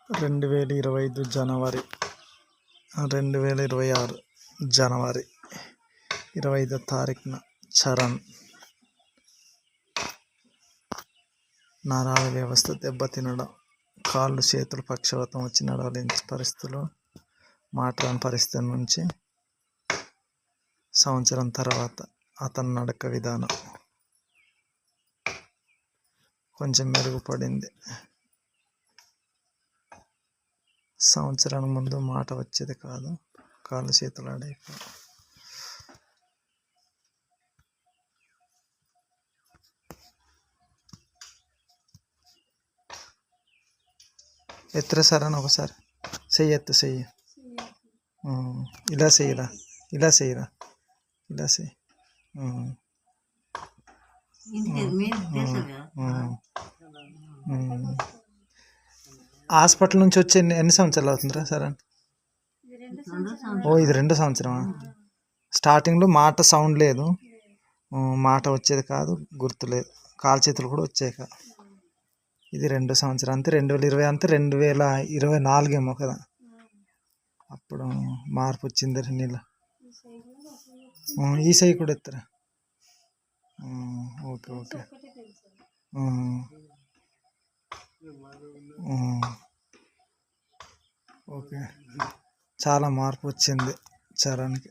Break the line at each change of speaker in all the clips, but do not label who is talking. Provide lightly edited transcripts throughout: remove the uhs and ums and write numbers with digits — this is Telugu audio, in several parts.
2025 జనవరి 2026 జనవరి 25వ తారీఖున చరణ్ నరాల వ్యవస్థ దెబ్బతినడం, కాళ్ళు చేతులు పక్షవాతం వచ్చి నడవలేని పరిస్థితులు, మాట్లాడని పరిస్థితి నుంచి సంవత్సరం తర్వాత అతని నడక విధానం కొంచెం మెరుగుపడింది. సంవత్సరానికి ముందు మాట వచ్చేది కాదు, కాళ్ళు చేతులు ఆడైపోయి. ఎత్తురా సార్ అని ఒకసారి చెయ్యెత్తు, చెయ్యి ఇలా చెయ్యరా, ఇలా చెయ్యరా, ఇలా చెయ్యి. హాస్పిటల్ నుంచి వచ్చి ఎన్ని సంవత్సరాలు అవుతుందిరా సార్ అని? ఇది 2వ సంవత్సరమా? స్టార్టింగ్లో మాట సౌండ్ లేదు, మాట వచ్చేది కాదు, గుర్తులేదు, కాలు చేతులు కూడా వచ్చాయి కాదు. ఇది 2వ సంవత్సరం, అంతే 2020 అంతే 2024 ఏమో కదా అప్పుడు మార్పు వచ్చింది. నీళ్ళ ఈ సై కూడా ఎత్తరా. ఓకే ఓకే ఓకే, చాలా మార్పు వచ్చింది చరణ్కి.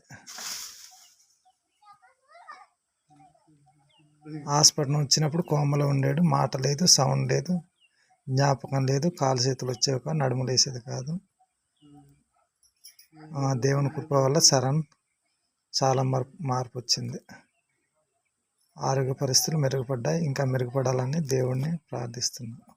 హాస్పిటల్ వచ్చినప్పుడు కోమలో ఉండాడు, మాట లేదు, సౌండ్ లేదు, జ్ఞాపకం లేదు, కాలు చేతులు వచ్చేవి కాదు, నడుములు వేసేది కాదు. దేవుని కృప వల్ల చరణ్ చాలా మార్పు వచ్చింది. ఆరోగ్య పరిస్థితులు మెరుగుపడ్డాయి, ఇంకా మెరుగుపడాలని దేవుణ్ణి ప్రార్థిస్తున్నాను.